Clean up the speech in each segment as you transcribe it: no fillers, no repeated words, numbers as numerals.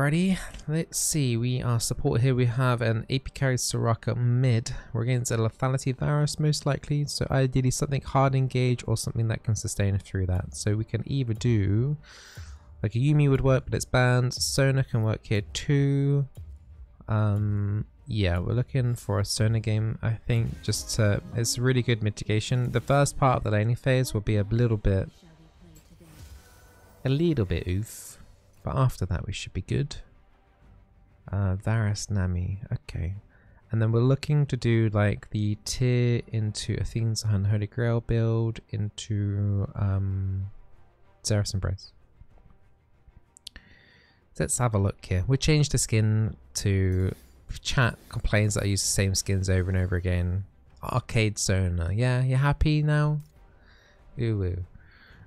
Alrighty, let's see. We are support here. We have an AP carry Soraka mid. We're against a lethality virus most likely. So ideally something hard engage or something that can sustain through that. So we can either do like a Yumi would work, but it's banned. Sona can work here too. Yeah, we're looking for a Sona game, I think, just to, it's really good mitigation. The first part of the laning phase will be a little bit oof, but after that we should be good. Varus Nami, okay. And then we're looking to do like the tier into Athene's Unholy Grail build into Zerus Embrace. Let's have a look here. We changed the skin to, chat complains that I use the same skins over and over again. Arcade Sona, yeah, you happy now? Ooh, ooh.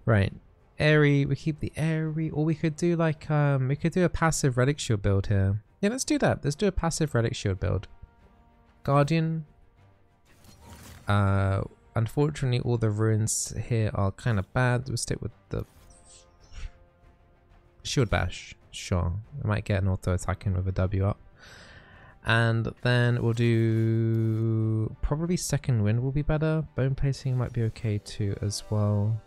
Right, Airy, we keep the Airy, or we could do like, we could do a passive Relic Shield build here. Yeah, let's do that. Let's do a passive Relic Shield build. Guardian. Unfortunately, all the runes here are kind of bad. We'll stick with the Shield Bash. Sure, I might get an auto attacking with a W up. And then we'll do probably second wind will be better. Bone placing might be okay too as well.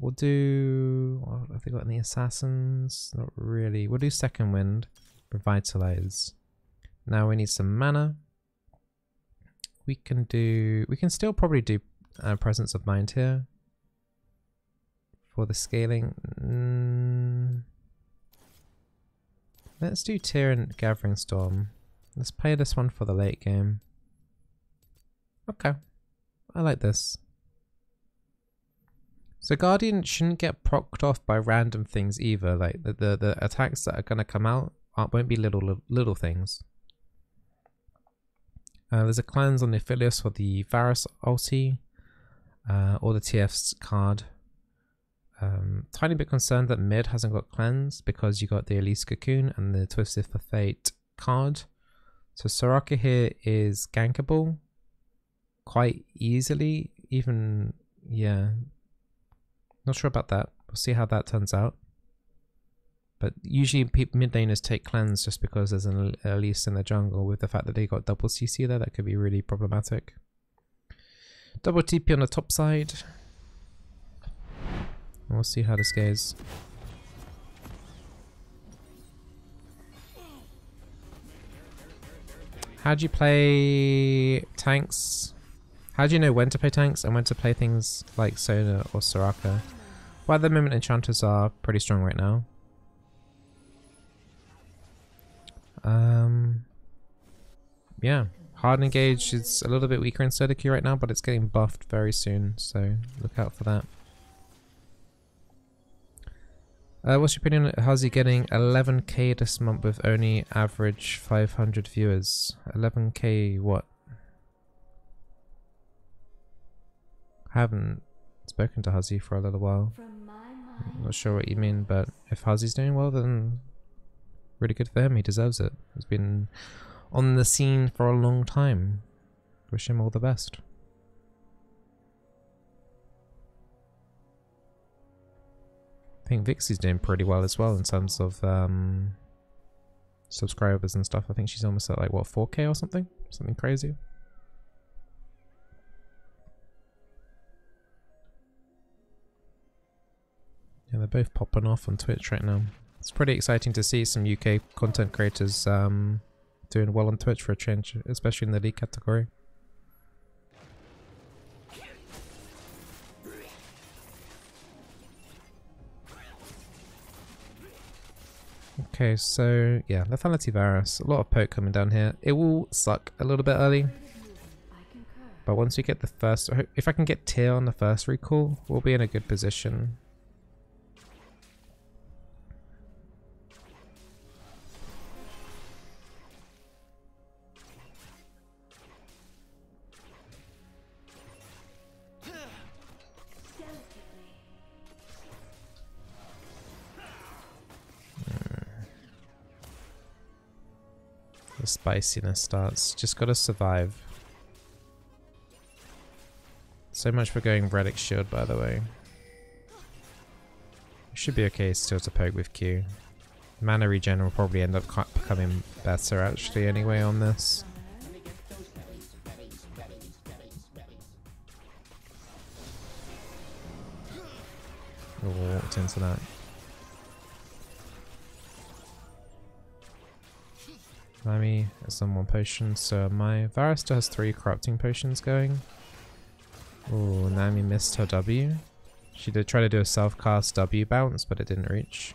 We'll do, well, have they got any assassins? Not really. We'll do second wind, revitalize. Now we need some mana. We can still probably do presence of mind here for the scaling. Let's do Tyr and Gathering Storm. Let's play this one for the late game. Okay, I like this. So Guardian shouldn't get procced off by random things either. Like the attacks that are gonna come out won't be little things. There's a cleanse on the Aphelios for the Varus ulti, or the TF's card. Tiny bit concerned that mid hasn't got cleanse because you got the Elise Cocoon and the Twisted for Fate card. So Soraka here is gankable quite easily, even, yeah. Not sure about that. We'll see how that turns out. But usually mid laners take cleanse just because there's an Elise in the jungle. With the fact that they got double CC there, that could be really problematic. Double TP on the top side. We'll see how this goes. How do you play tanks? How do you know when to play tanks and when to play things like Sona or Soraka? Well, at the moment enchanters are pretty strong right now. Yeah, hard engage is a little bit weaker in Sudoku right now, but it's getting buffed very soon, so look out for that. What's your opinion? How's he getting 11k this month with only average 500 viewers? 11k what? I haven't spoken to Huzzy for a little while. I'm not sure what you mean, but if Huzzy's doing well, then really good for him. He deserves it. He's been on the scene for a long time. Wish him all the best. I think Vixie's doing pretty well as well in terms of subscribers and stuff. I think she's almost at like, what, 4k or something? Something crazy. Yeah, they're both popping off on Twitch right now. It's pretty exciting to see some UK content creators doing well on Twitch for a change, especially in the league category. Okay, so yeah, Lethality Varus, a lot of poke coming down here. It will suck a little bit early, but once we get the first, if I can get Tyr on the first recall, we'll be in a good position. The spiciness starts. Just gotta survive. So much for going Relic Shield, by the way. Should be okay still to poke with Q. Mana regen will probably end up becoming better actually anyway on this. Oh, walked into that. Nami is on 1 potion, so my Varus still has 3 corrupting potions going. Oh, Nami missed her W. She did try to do a self-cast W bounce, but it didn't reach.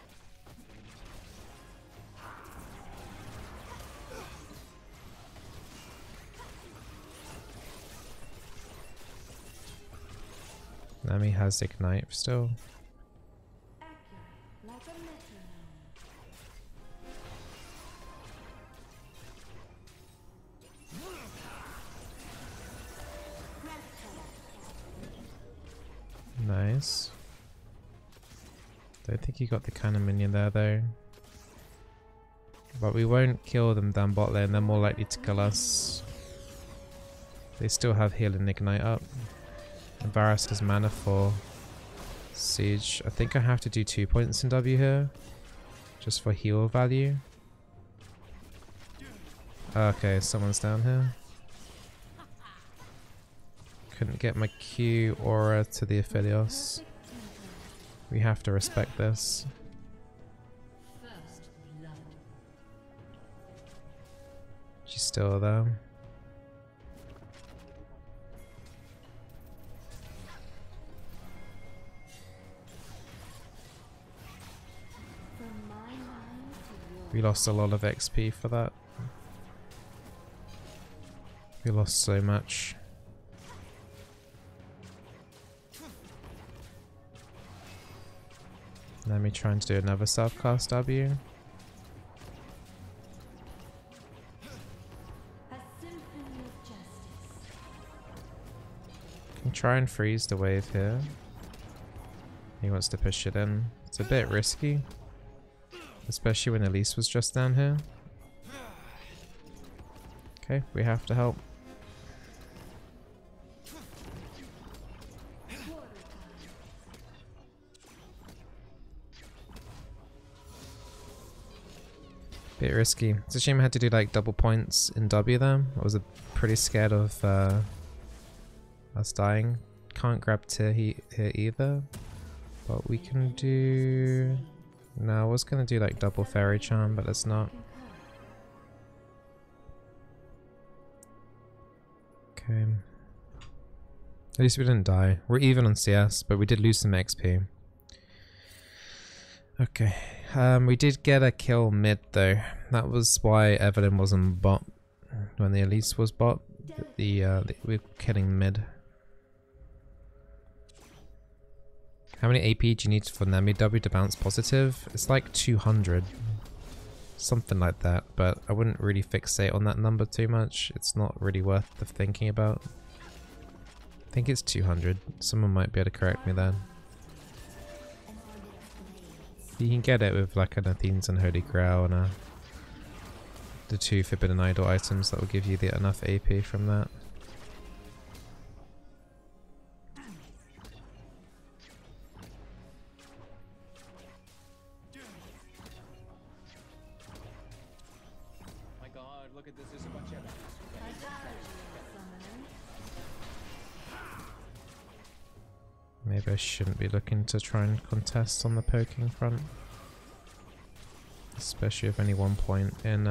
Nami has Ignite still. Nice. Don't think he got the cannon minion there though. But we won't kill them down bot lane, they're more likely to kill us. They still have heal and ignite up. And Varus has mana for siege. I think I have to do 2 points in W here. Just for heal value. Okay, someone's down here. Couldn't get my Q aura to the Aphelios. We have to respect this. She's still there. We lost a lot of XP for that. We lost so much. Let me try and do another self-cast W. Can try and freeze the wave here. He wants to push it in. It's a bit risky. Especially when Elise was just down here. Okay, we have to help. Bit risky. It's a shame I had to do like double points in W there. I was pretty scared of us dying. Can't grab tier here either. But we can do... No, I was gonna do like double fairy charm, but let's not. Okay. At least we didn't die. We're even on CS, but we did lose some XP. Okay. We did get a kill mid though. That was why Evelyn was on bot. When the Elise was bot, we're killing mid. How many AP do you need for Nami W to bounce positive? It's like 200. Something like that, but I wouldn't really fixate on that number too much. It's not really worth the thinking about. I think it's 200. Someone might be able to correct me then. You can get it with like an Athene's and Holy Grail and the 2 Forbidden Idol items that will give you enough AP from that. Maybe I shouldn't be looking to try and contest on the poking front. Especially with only 1 point in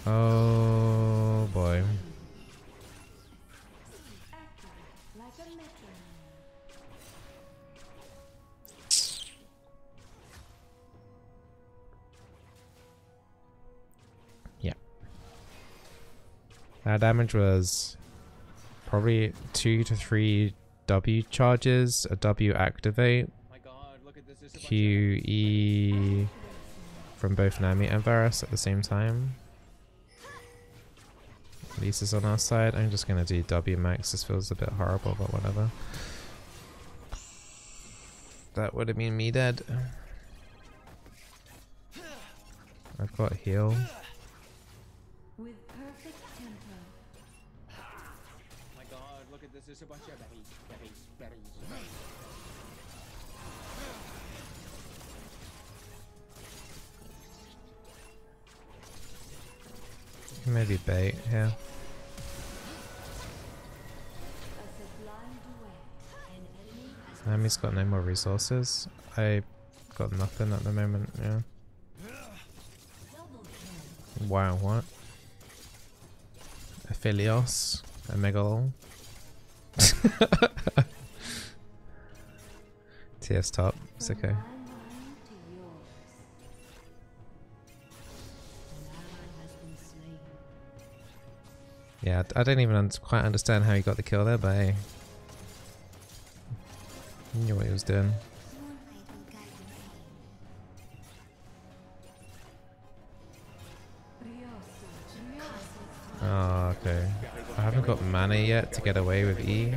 oh boy. Our damage was probably 2 to 3 W charges, a W activate, QE from both Nami and Varus at the same time. Lisa's on our side. I'm just gonna do W max. This feels a bit horrible, but whatever. That would have been me dead. I've got heal. Maybe bait here. Enemy's got no more resources. I got nothing at the moment, yeah. Wow, what? Aphelios? A Megalol? TS top, it's okay. Yeah, I don't even quite understand how he got the kill there, but hey. He knew what he was doing. Oh, okay. I haven't got mana yet to get away with E.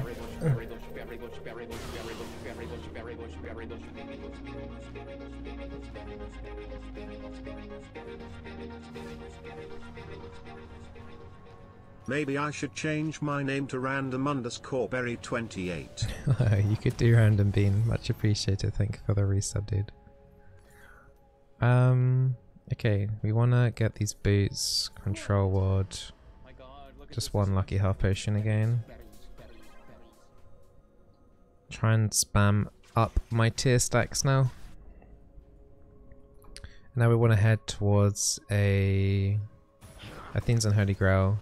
Maybe I should change my name to random_berry28. You could do random bean. Much appreciated. Thank you for the resub, dude. Okay, we wanna get these boots, control ward. Just one lucky health potion again. Try and spam up my tier stacks now. Now we want to head towards a Athene's Unholy Grail.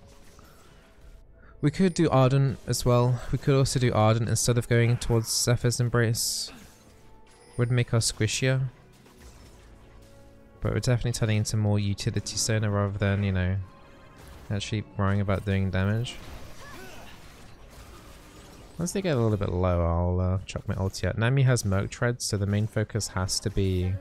We could do Ardent as well. We could also do Ardent instead of going towards Zephyr's Embrace. Would make us squishier. But we're definitely turning into more utility Sona rather than, you know, actually worrying about doing damage. Once they get a little bit low, I'll chuck my ulti out. Nami has Merc Tread, so the main focus has to be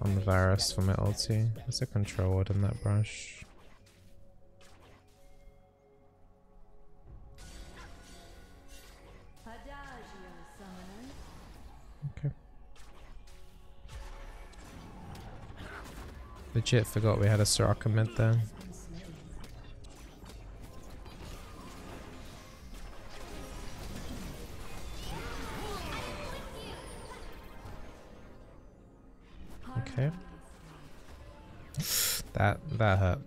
on the Varus for my ulti. There's a control ward in that brush. Okay. Legit forgot we had a Soraka mid there. Okay. That hurt.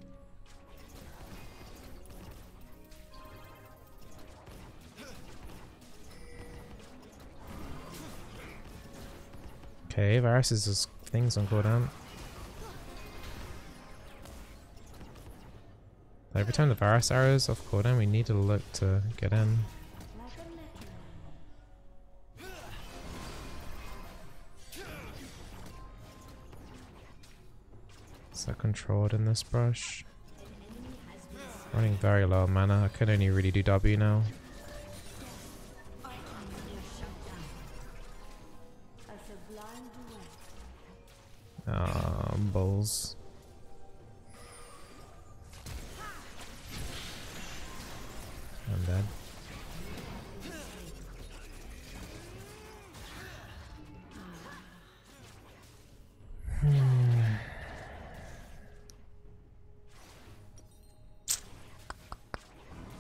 Okay, Varus is just things on cooldown. Every time the Varus arrows off cooldown, we need to look to get in. So controlled in this brush. Running very low on mana. I can only really do W now. Bulls. I'm dead.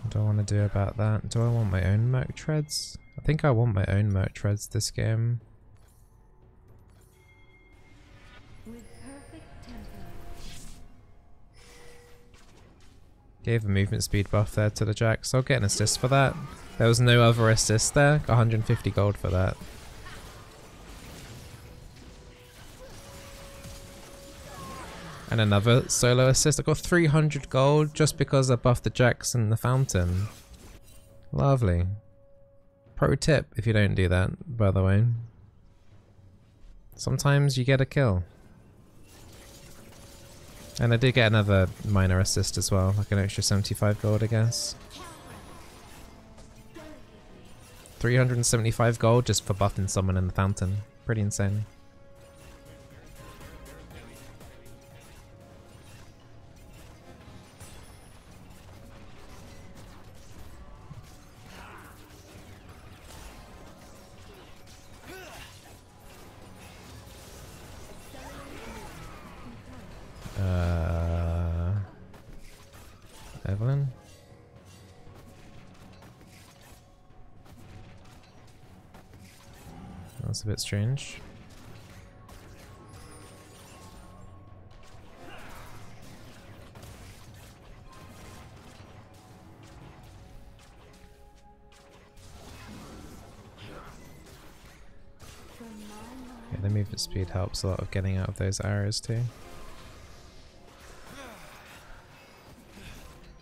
What do I want to do about that? Do I want my own Merc Treads? I think I want my own Merc Treads this game. Gave a movement speed buff there to the Jax. I'll get an assist for that. There was no other assist there. Got 150 gold for that. And another solo assist. I got 300 gold just because I buffed the Jax and the Fountain. Lovely. Pro tip if you don't do that, by the way. Sometimes you get a kill. And I did get another minor assist as well, like an extra 75 gold, I guess. 375 gold just for buffing someone in the Fountain. Pretty insane. Evelyn? That's a bit strange. Yeah, the movement speed helps a lot of getting out of those arrows too.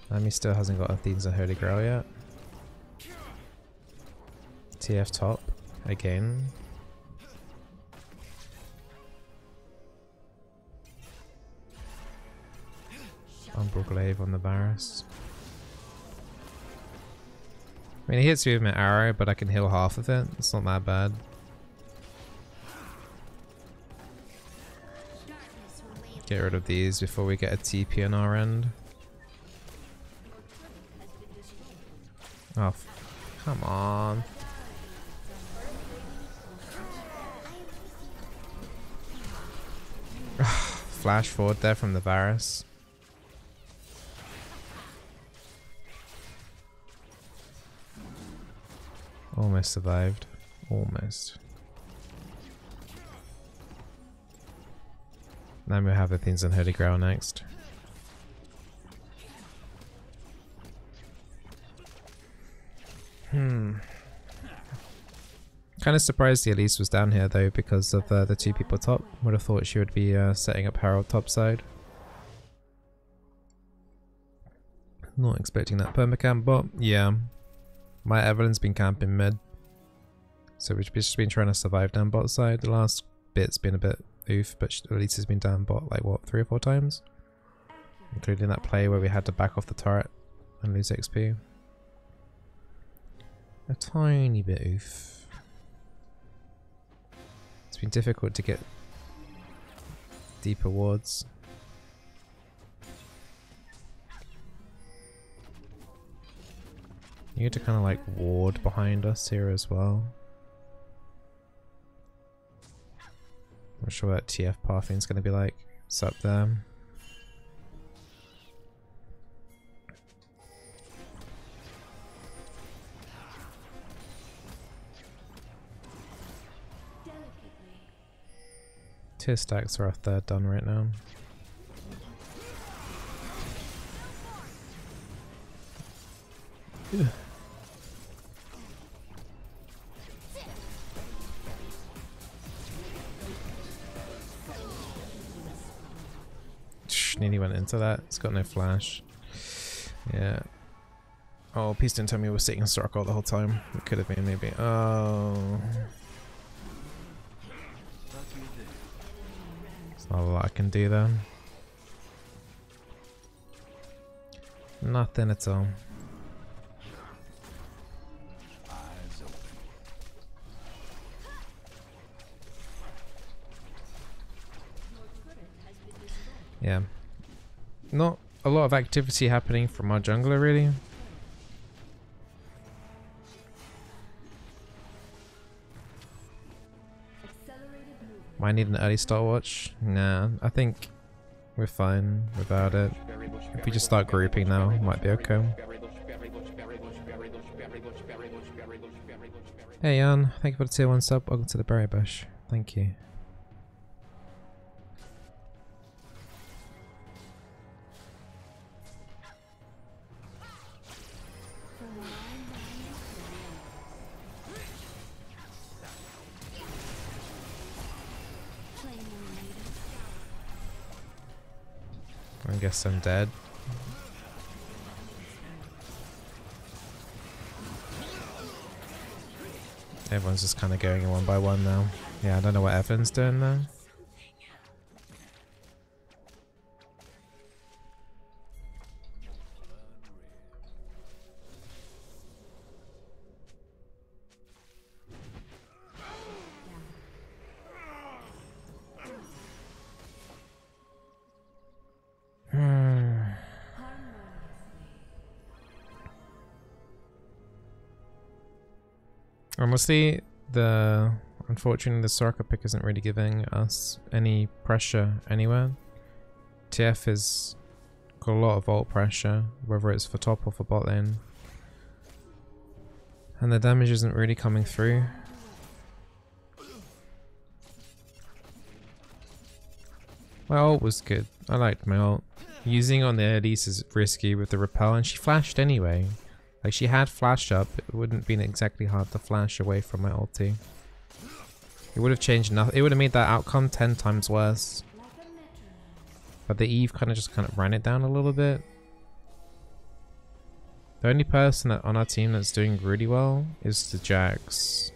Nami still hasn't got Athene's Holy Grail yet. TF top again. Umbral Glaive on the Varus. I mean, he hits you with my arrow, but I can heal half of it. It's not that bad. Get rid of these before we get a TP on our end. Oh, come on. Flash forward there from the Varus. Almost survived. Almost. Now we'll have the things on Holy Grail next. Kind of surprised the Elise was down here though because of the two people top. Would have thought she would be setting up Herald top side. Not expecting that permacamp, but yeah. My Evelyn's been camping mid. So we've just been trying to survive down bot side. The last bit's been a bit oof, but Elise has been down bot like what, 3 or 4 times? Including that play where we had to back off the turret and lose XP. A tiny bit oof. It's been difficult to get deeper wards. You need to kind of like ward behind us here as well. I'm sure that TF pathing is going to be like, it's up there. Tier stacks are a third done right now. Ugh. Nearly went into that. It's got no flash. Yeah. Oh, please didn't tell me we were sitting in circle the whole time. It could have been maybe. Oh. There's not a lot I can do there. Nothing at all. Yeah. Not a lot of activity happening from our jungler really. Might need an early start watch. Nah, I think we're fine without it. If we just start grouping now, might be okay. Hey Jan, thank you for the tier 1 sub. Welcome to the Berry Bush. Thank you. I guess I'm dead. Everyone's just kind of going in one by one now. Yeah, I don't know what Evan's doing now. Honestly, unfortunately the Soraka pick isn't really giving us any pressure anywhere. TF has got a lot of ult pressure, whether it's for top or for bot lane. And the damage isn't really coming through. My ult was good. I liked my ult. Using on the Elise is risky with the repel, and she flashed anyway. Like, she had flash up. It wouldn't have been exactly hard to flash away from my ulti. It would have changed nothing. It would have made that outcome 10 times worse. But the Eve kind of ran it down a little bit. The only person on our team that's doing really well is the Jax.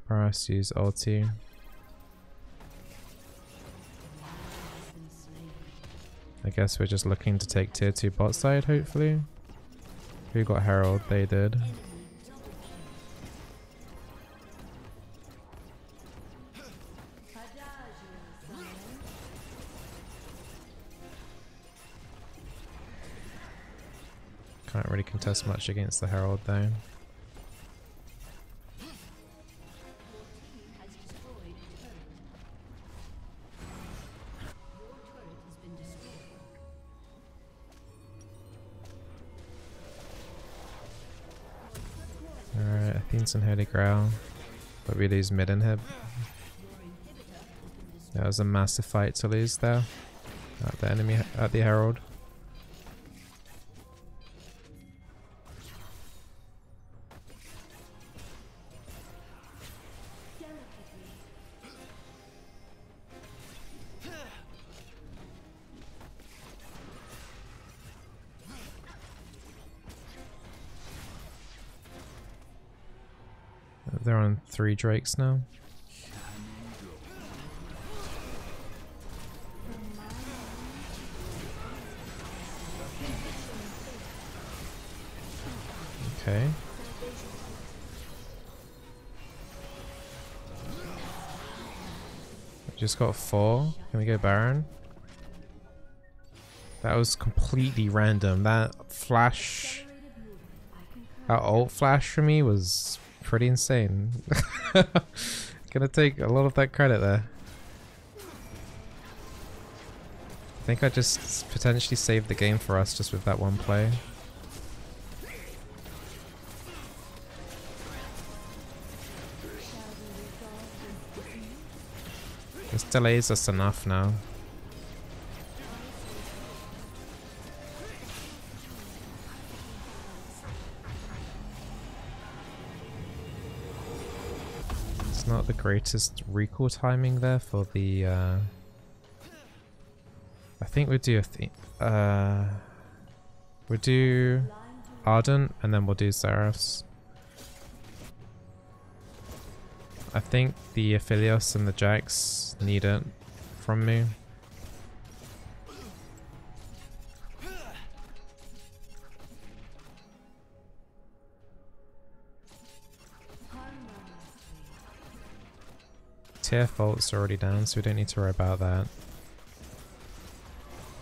Paras use ulti. I guess we're just looking to take tier 2 bot side, hopefully. Who got Herald? They did. Can't really contest much against the Herald though. Alright, Athene's and Holy Grail. But we lose mid inhib. That was a massive fight to lose there. At the enemy, at the Herald. They're on 3 Drakes now. Okay. We just got 4. Can we go Baron? That was completely random. That flash... That ult flash for me was pretty insane. Gonna take a lot of that credit there. I think I just potentially saved the game for us just with that one play. This delays us enough now. Not the greatest recall timing there for the I think we'll do we'll do Ardent and then we'll do Zeraphs. I think the Aphelios and the Jax need it from me. TF ult's already down, so we don't need to worry about that.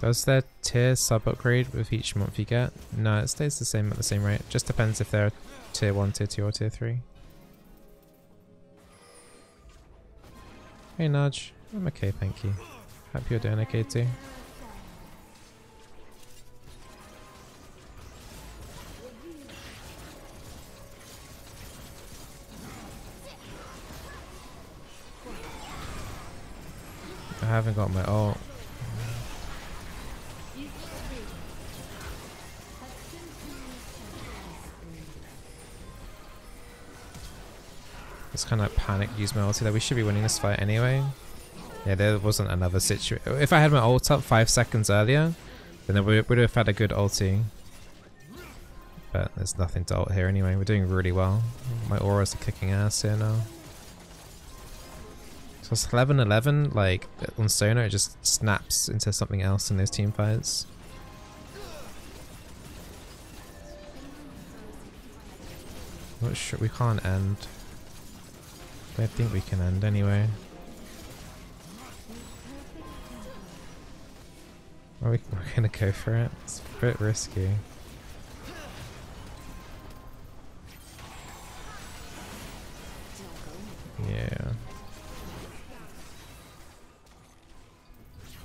Does their tier sub upgrade with each month you get? No, it stays the same at the same rate. Just depends if they're tier 1, tier 2 or tier 3. Hey Nudge, I'm okay, thank you. Hope you're doing okay too. I haven't got my ult. Just kind of panicked, use my ulti there. We should be winning this fight anyway. Yeah, there wasn't another situation. If I had my ult up 5 seconds earlier, then we would have had a good ulti. But there's nothing to ult here anyway. We're doing really well. My auras are kicking ass here now. So it's 11-11, like, on Sona it just snaps into something else in those team fights. Not sure, we can't end. I think we can end anyway. We're gonna go for it. It's a bit risky. Yeah.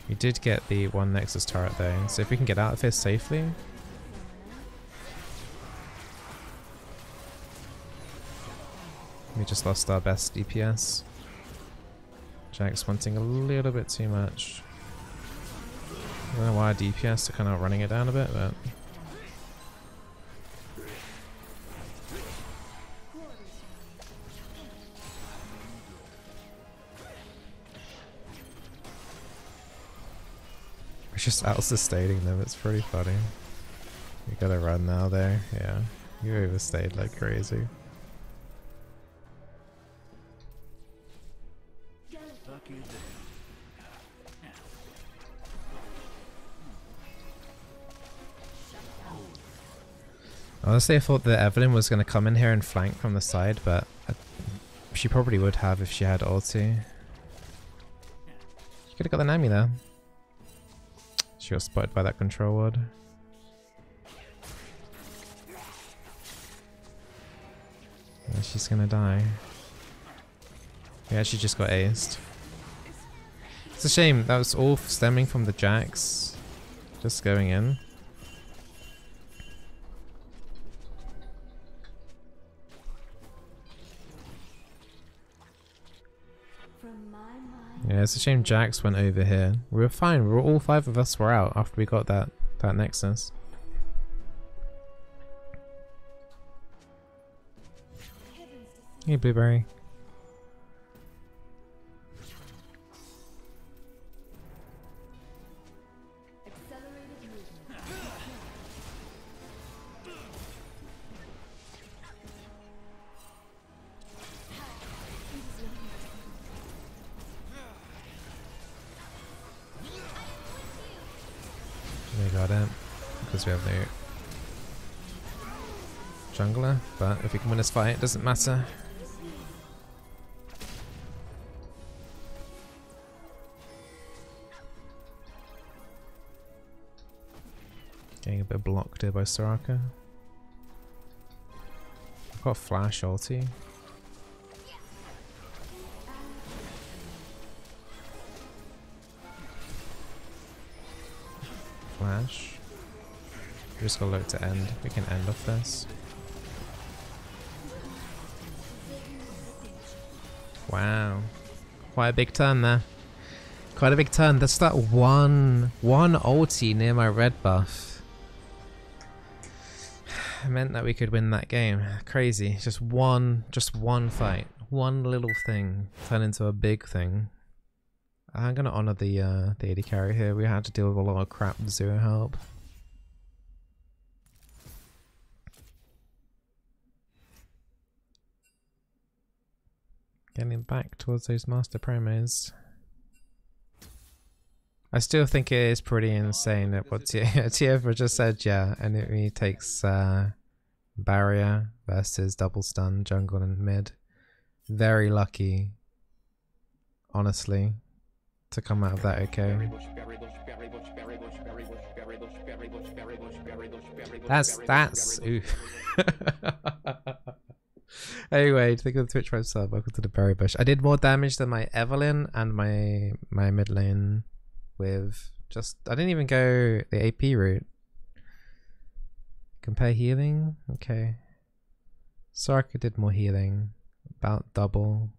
We did get the one Nexus turret though, so if we can get out of here safely. We just lost our best DPS. Jack's wanting a little bit too much. I don't know why our DPS are kind of running it down a bit, but... we're just out-sustaining them, it's pretty funny. We gotta run now there, yeah. You overstayed like crazy. Honestly, I thought that Evelyn was going to come in here and flank from the side, but she probably would have if she had ulti. She could have got the Nami there. She got spotted by that control ward. Yeah, she's going to die. Yeah, she just got aced. It's a shame, that was all stemming from the Jax just going in. Yeah, it's a shame Jax went over here. We were fine. All 5 of us were out after we got that Nexus. Hey, Blueberry. We got it because we have no jungler, but if we can win this fight, it doesn't matter. Getting a bit blocked here by Soraka. I've got flash ulti. Flash. We just gotta look to end. We can end off this. Wow. Quite a big turn there. Quite a big turn. That's that one ulti near my red buff. It meant that we could win that game. Crazy. Just one fight. One little thing turned into a big thing. I'm gonna honor the AD carry here. We had to deal with a lot of crap with zero help. Getting back towards those master promos. I still think it is pretty insane that what Tifa just said, yeah, and it takes barrier versus double stun, jungle and mid. Very lucky, honestly, to come out of that okay. That's oof. Anyway, think of the Twitch Prime sub. Welcome to the berry bush. I did more damage than my Evelyn and my mid lane with just. I didn't even go the AP route. Compare healing. Okay. Soraka did more healing, about double.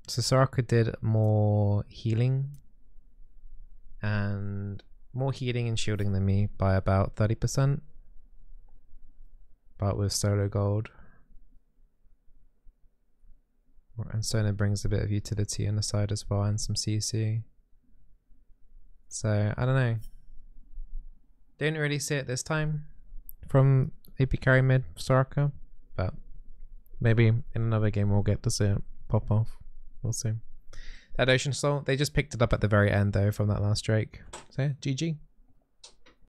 So Soraka did more healing and shielding than me by about 30%. But with solo gold. And Sona brings a bit of utility on the side as well and some CC. So, I don't know. Didn't really see it this time from AP carry mid Soraka. But maybe in another game we'll get to see it pop off. We'll see. That Ocean Soul, they just picked it up at the very end though from that last Drake. So yeah, GG.